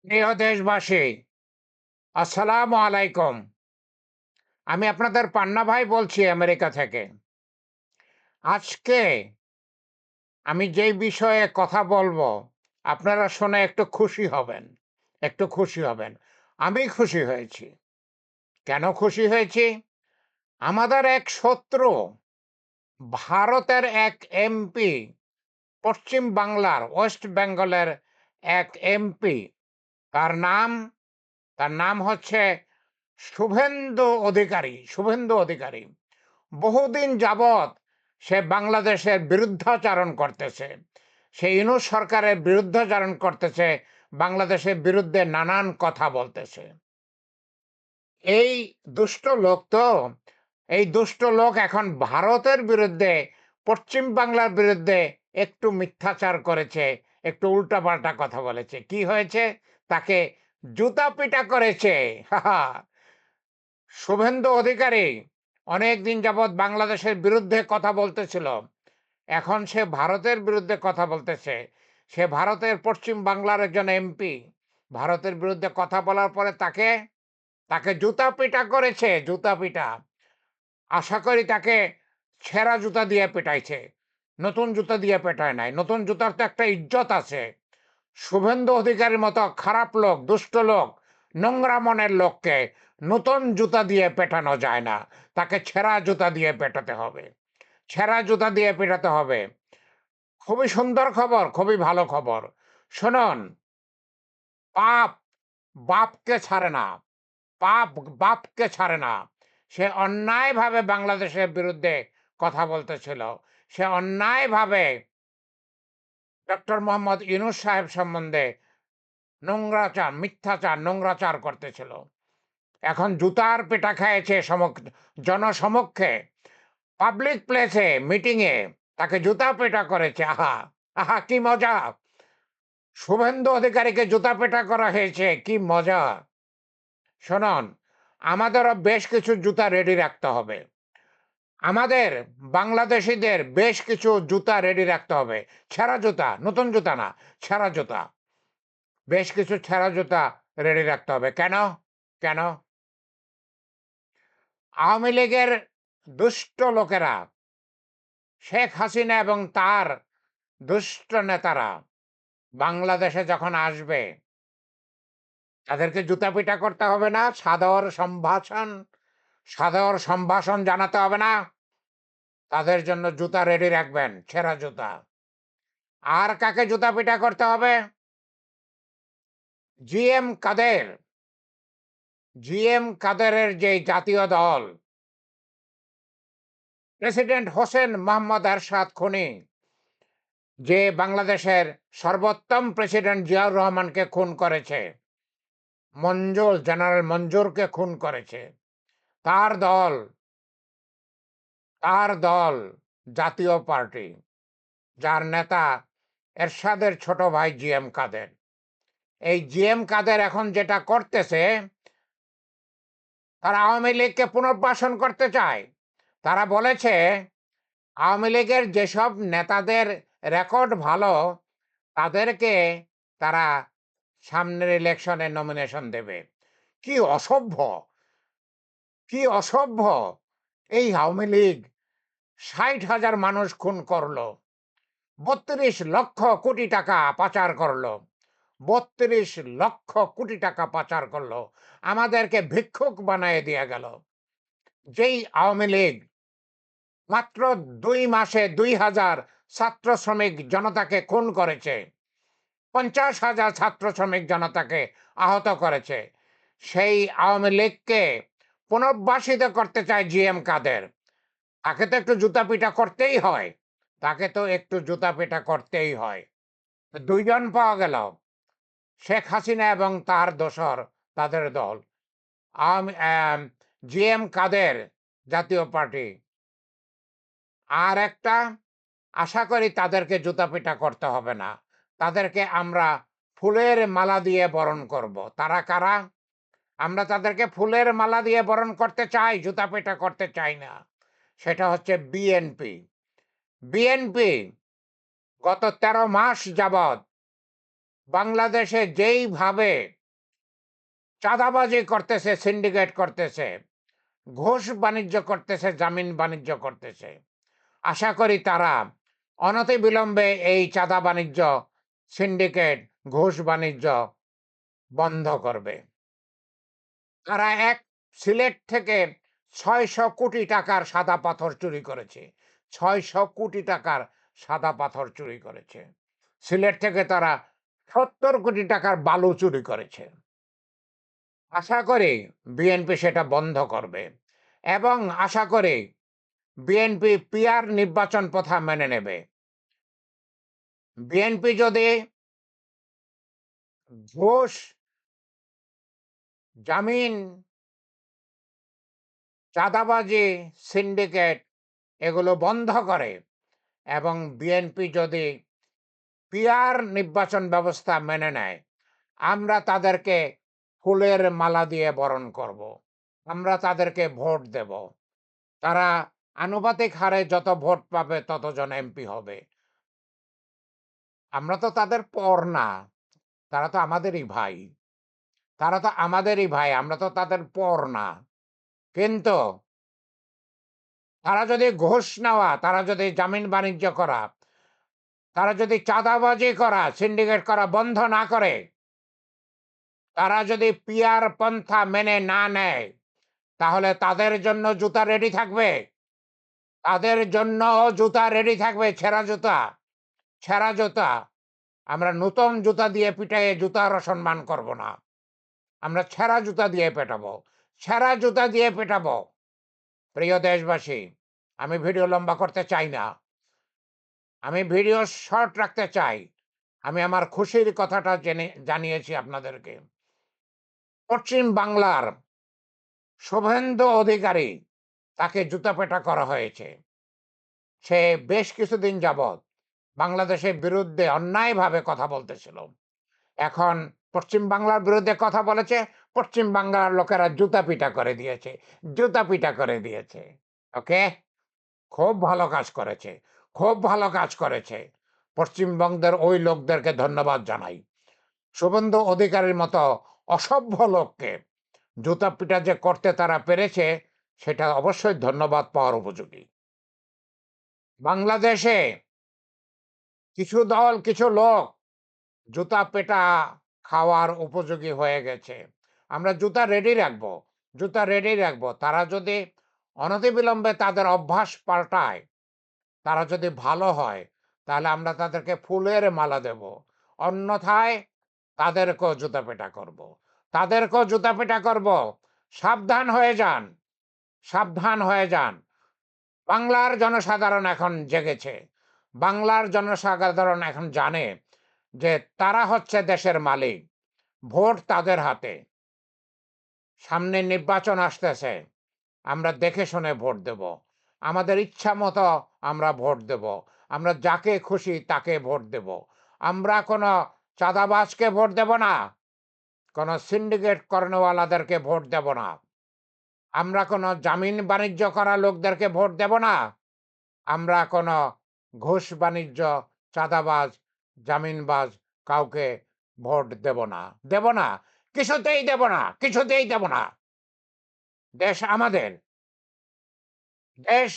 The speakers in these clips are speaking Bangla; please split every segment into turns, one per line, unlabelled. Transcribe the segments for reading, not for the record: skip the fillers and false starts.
প্রিয় দেশবাসী, আসসালামু আলাইকুম। আমি আপনাদের পান্না ভাই বলছি আমেরিকা থেকে। আজকে আমি যেই বিষয়ে কথা বলবো, আপনারা শুনে একটু খুশি হবেন, একটু খুশি হবেন। আমি খুশি হয়েছি। কেন খুশি হয়েছি? আমাদের এক শত্রু, ভারতের এক এমপি, পশ্চিম বাংলার ওয়েস্ট বেঙ্গলের এক এমপি, তার নাম তার নাম হচ্ছে শুভেন্দু অধিকারী। বহুদিন যাবৎ সে বাংলাদেশের বিরুদ্ধাচারণ করতেছে। সে ইউনূস সরকারের বিরুদ্ধাচারণ করতেছে, বাংলাদেশের বিরুদ্ধে নানান কথা বলতেছে। এই দুষ্ট লোক তো এই দুষ্ট লোক এখন ভারতের বিরুদ্ধে, পশ্চিম বাংলার বিরুদ্ধে একটু মিথ্যাচার করেছে, একটু উল্টাপাল্টা কথা বলেছে। কি হয়েছে? তাকে জুতা পিটা করেছে। হাহা। শুভেন্দু অধিকারী অনেক দিন যাবৎ বাংলাদেশের বিরুদ্ধে কথা বলতেছিল, এখন সে ভারতের বিরুদ্ধে কথা বলতেছে। সে ভারতের পশ্চিম বাংলার একজন এমপি। ভারতের বিরুদ্ধে কথা বলার পরে তাকে তাকে জুতা পিটা করেছে, জুতা পিটা। আশা করি তাকে ছেঁড়া জুতা দিয়ে পেটাইছে, নতুন জুতা দিয়ে পেটায় নাই। নতুন জুতার তো একটা ইজ্জত আছে। শুভেন্দু অধিকারীর মতো খারাপ লোক, দুষ্ট লোক, নোংরা মনের লোককে নতুন জুতা দিয়ে পেটানো যায় না। তাকে ছেঁড়া জুতা দিয়ে পেটাতে হবে, ছেঁড়া জুতা দিয়ে পেটাতে হবে। খুবই সুন্দর খবর, খুবই ভালো খবর। শুনুন, পাপ বাপকে ছাড়ে না, পাপ বাপকে ছাড়ে না। সে অন্যায়ভাবে বাংলাদেশের বিরুদ্ধে কথা বলতেছিল। সে অন্যায়ভাবে ডক্টর মোহাম্মদ ইউনূস সাহেব সম্বন্ধে নোংরাচার, মিথ্যাচার, নোংরাচার করতেছিল। এখন জুতার পেটা খাইছে জনসমক্ষে, পাবলিক প্লেসে, মিটিংয়ে তাকে জুতা পেটা করেছে। আহা, আহা, কি মজা! শুভেন্দু অধিকারীকে জুতা পেটা করা হয়েছে, কি মজা! শুনুন, আমাদেরও বেশ কিছু জুতা রেডি রাখতে হবে। আমাদের বাংলাদেশিদের বেশ কিছু জুতা রেডি রাখতে হবে। ছেঁড়া জুতা, নতুন জুতা না, ছেঁড়া জুতা। বেশ কিছু ছেঁড়া জুতা রেডি রাখতে হবে। কেন? কেন? আওয়ামী লীগের দুষ্ট লোকেরা, শেখ হাসিনা এবং তার দুষ্ট নেতারা বাংলাদেশে যখন আসবে, তাদেরকে জুতা পিটা করতে হবে না, সাদর সম্ভাষণ জানাতে হবে না। তাদের জন্য জুতা রেডি রাখবেন, ছেঁড়া জুতা। আর কাকে জুতা পিটা করতে হবে? জিএম কাদের, জিএম কাদেরের যে জাতীয় দল, প্রেসিডেন্ট হোসেন মোহাম্মদ এরশাদ খুনি, যে বাংলাদেশের সর্বোত্তম প্রেসিডেন্ট জিয়াউর রহমানকে খুন করেছে, জেনারেল মঞ্জুরকে খুন করেছে, তার দল, তার দল জাতীয় পার্টি, যার নেতা এরশাদের ছোট ভাই জিএম কাদের। এই জিএম কাদের এখন যেটা করতেছে, তারা আওয়ামী লীগকে পুনর্বাসন করতে চায়। তারা বলেছে আওয়ামী লীগের যেসব নেতাদের রেকর্ড ভালো, তাদেরকে তারা সামনের ইলেকশনে নমিনেশন দেবে। কি অসভ্য, কি অসভ্য! এই আওয়ামী লীগ ৬০,০০০ মানুষ খুন করলো, ৩২ লক্ষ কোটি টাকা পাচার করলো, ৩২ লক্ষ কোটি টাকা পাচার করলো, আমাদেরকে ভিক্ষুক বানায় দিয়ে গেল। যেই আওয়ামী লীগ মাত্র ২ মাসে ২,০০০ ছাত্র শ্রমিক জনতাকে খুন করেছে, ৫০,০০০ ছাত্র শ্রমিক জনতাকে আহত করেছে, সেই আওয়ামী লীগকে পুনর্বাসিত করতে চায় জিএম কাদের। তাকে তো একটু জুতা পিটা করতেই হয়, তাকে তো একটু জুতা পিটা করতেই হয়। তো ২ জন পাওয়া গেল, শেখ হাসিনা এবং তার দোসর, তাদের দল। জিএম কাদের, জাতীয় পার্টি। আর একটা, আশা করি তাদেরকে জুতা পিটা করতে হবে না। তাদেরকে আমরা ফুলের মালা দিয়ে বরণ করব। তারা কারা? আমরা তাদেরকে ফুলের মালা দিয়ে বরণ করতে চাই, জুতা পিটা করতে চাই না। সেটা হচ্ছে বিএনপি। বিএনপি গত ১৩ মাস যাবৎ বাংলাদেশে যেইভাবে চাঁদাবাজি করতেছে, সিন্ডিকেট করতেছে, ঘুষ বাণিজ্য করতেছে, জামিন বাণিজ্য করতেছে, আশা করি তারা অনতিবিলম্বে এই চাঁদা বাণিজ্য, সিন্ডিকেট, ঘুষ বাণিজ্য বন্ধ করবে। তারা সিলেট থেকে ৬০০ কোটি টাকার সাদা পাথর চুরি করেছে। ৬০০ কোটি টাকার সাদা পাথর চুরি করেছে। সিলেট থেকে তারা ৭০ কোটি টাকার বালু চুরি করেছে। আশা করি বিএনপি সেটা বন্ধ করবে এবং আশা করি বিএনপি পিআর নির্বাচন প্রথা মেনে নেবে। বিএনপি যদি ঘুষ, জামিন, চাঁদাবাজি, সিন্ডিকেট এগুলো বন্ধ করে এবং বিএনপি যদি পিআর নির্বাচন ব্যবস্থা মেনে নেয়, আমরা তাদেরকে ফুলের মালা দিয়ে বরণ করব। আমরা তাদেরকে ভোট দেব। তারা আনুপাতিক হারে যত ভোট পাবে ততজন এমপি হবে। আমরা তো তাদের পর না। তারা তো আমাদেরই ভাই। তারা তো আমাদেরই ভাই। আমরা তো তাদের পর না। কিন্তু তারা যদি ঘুষ নেওয়া, তারা যদি জামিন বাণিজ্য করা, তারা যদি চাঁদাবাজি করা, সিন্ডিকেট করা বন্ধ না করে, তারা যদি পিয়ার পন্থা মেনে না নেয়, তাহলে তাদের জন্য জুতা রেডি থাকবে। তাদের জন্য জুতা রেডি থাকবে, ছেঁড়া জুতা। ছেঁড়া জুতা। আমরা নতুন জুতা দিয়ে পিটাইয়ে জুতার অসম্মান করব না। আমরা ছেঁড়া জুতা দিয়ে পেটাবো। ছেঁড়া জুতা দিয়ে পেটাবো। প্রিয় দেশবাসী, আমি ভিডিও লম্বা করতে চাই না। আমি ভিডিও শর্ট রাখতে চাই। আমি আমার খুশির কথাটা জানিয়েছি আপনাদেরকে। পশ্চিম বাংলার শুভেন্দু অধিকারী, তাকে জুতাপেটা করা হয়েছে। সে বেশ কিছুদিন যাবৎ বাংলাদেশের বিরুদ্ধে অন্যায়ভাবে কথা বলতেছিল। এখন পশ্চিম বাংলার বিরুদ্ধে কথা বলেছে, পশ্চিম বাংলার লোকেরা জুতাপিটা করে দিয়েছে। জুতাপিটা করে দিয়েছে। ওকে? খুব ভালো কাজ করেছে। খুব ভালো কাজ করেছে। পশ্চিমবঙ্গের ওই লোকদেরকে ধন্যবাদ জানাই। শুভেন্দু অধিকারীর মতো অসভ্য লোককে জুতাপিটা যে করতে তারা পেরেছে, সেটা অবশ্যই ধন্যবাদ পাওয়ার উপযোগী। বাংলাদেশে কিছু দল, কিছু লোক জুতা পেটা খাওয়ার উপযোগী হয়ে গেছে। আমরা জুতা রেডি রাখবো। জুতা রেডি রাখবো। তারা যদি অনতিবিলম্বে তাদের অভ্যাস পাল্টায়, তারা যদি ভালো হয়, তাহলে আমরা তাদেরকে ফুলের মালা দেব। অন্যথায় তাদেরকেও জুতা পেটা করব। তাদেরকেও জুতা পেটা করব। সাবধান হয়ে যান। সাবধান হয়ে যান। বাংলার জনসাধারণ এখন জেগেছে। বাংলার জনসাধারণ এখন জানে যে তারা হচ্ছে দেশের মালিক। ভোট তাদের হাতে। সামনে নির্বাচন আসতেছে। আমরা দেখে শুনে ভোট দেব। আমাদের ইচ্ছা মতো আমরা ভোট দেব। আমরা যাকে খুশি তাকে ভোট দেব। আমরা কোনো চাঁদাবাজকে ভোট দেব না। কোনো সিন্ডিকেট কর্মওয়ালাদেরকে ভোট দেব না। আমরা কোনো জামিন বাণিজ্য করা লোকদেরকে ভোট দেব না। আমরা কোনো ঘুষ বাণিজ্য, চাঁদাবাজ, জামিনবাজ কাউকে ভোট দেব না। দেব না। কিছুতেই দেব না। কিছুতেই দেব না। দেশ আমাদের। দেশ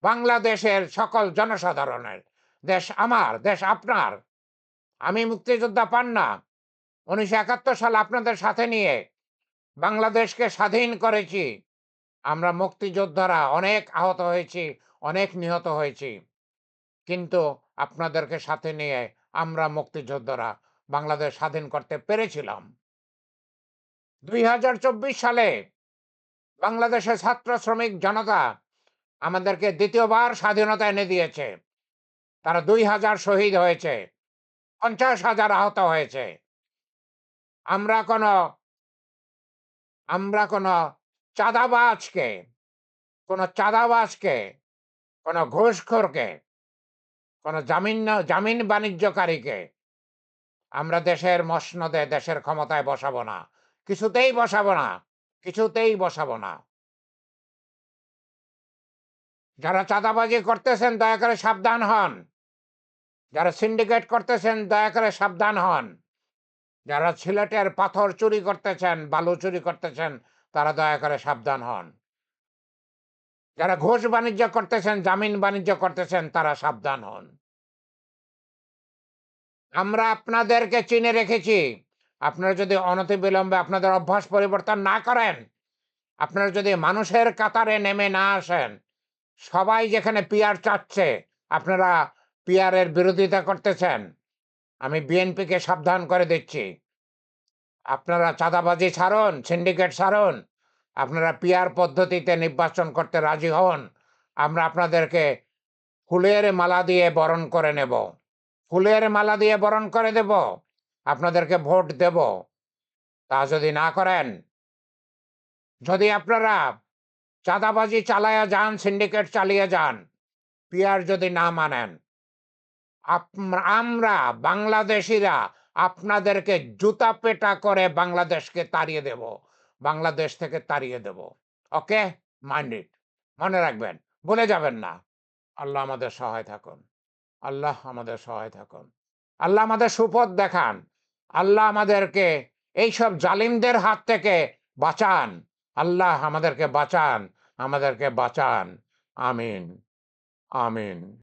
বাংলাদেশের সকল জনসাধারণের। দেশ আমার, দেশ আপনার। আমি মুক্তিযোদ্ধা পান্না ১৯৭১ সালে আপনাদের সাথে নিয়ে বাংলাদেশকে স্বাধীন করেছি। আমরা মুক্তিযোদ্ধারা অনেক আহত হয়েছি, অনেক নিহত হয়েছি। কিন্তু আপনাদেরকে সাথে নিয়ে আমরা মুক্তিযোদ্ধারা বাংলাদেশ স্বাধীন করতে পেরেছিলাম। ২০২৪ সালে বাংলাদেশের ছাত্র শ্রমিক জনতা আমাদেরকে দ্বিতীয়বার স্বাধীনতা এনে দিয়েছে। তারা ২,০০০ শহীদ হয়েছে, ৫০,০০০ আহত হয়েছে। আমরা কোনো আমরা কোনো চাঁদাবাজকে, কোনো চাঁদাবাজকে, কোনো ঘুষখোরকে, কোনো জামিন বাণিজ্যকারীকে আমরা দেশের মসনদে, দেশের ক্ষমতায় বসাবো না। কিছুতেই বসাবো না। কিছুতেই বসাবো না। যারা চাঁদাবাজি করতেছেন দয়া করে সাবধান হন। যারা সিন্ডিকেট করতেছেন দয়া করে সাবধান হন। যারা সিলেটের পাথর চুরি করতেছেন, বালু চুরি করতেছেন, তারা দয়া করে সাবধান হন। যারা ঘুষ বাণিজ্য করতেছেন, জামিন বাণিজ্য করতেছেন, তারা সাবধান হন। আমরা আপনাদেরকে চিনে রেখেছি। আপনারা যদি অনতিবিলম্বে আপনাদের অভ্যাস পরিবর্তন না করেন, আপনারা যদি মানুষের কাতারে নেমে না আসেন, সবাই যেখানে পিয়ার চাচ্ছে, আপনারা পিয়ারের বিরোধিতা করতেছেন। আমি বিএনপিকে সাবধান করে দিচ্ছি। আপনারা চাঁদাবাজি ছাড়ুন, সিন্ডিকেট ছাড়ুন। আপনারা পিয়ার পদ্ধতিতে নির্বাচন করতে রাজি হন। আমরা আপনাদেরকে ফুলের মালা দিয়ে বরণ করে নেব। ফুলের মালা দিয়ে বরণ করে দেব। আপনাদেরকে ভোট দেব। তা যদি না করেন, যদি আপনারা চাঁদাবাজি চালায়া যান, সিন্ডিকেট চালিয়ে যান, পিয়ার যদি না মানেন, আমরা বাংলাদেশিরা আপনাদেরকে জুতা পেটা করে বাংলাদেশকে তাড়িয়ে দেব। বাংলাদেশ থেকে তাড়িয়ে দেব। ওকে? Mind it. মনে রাখবেন। ভুলে যাবেন না। আল্লাহ আমাদের সহায় থাকুন। আল্লাহ আমাদের সহায় থাকুন। আল্লাহ আমাদের সুপথ দেখান। আল্লাহ আমাদেরকে এইসব জালিমদের হাত থেকে বাঁচান। আল্লাহ আমাদেরকে বাঁচান, আমাদেরকে বাঁচান। আমিন, আমিন।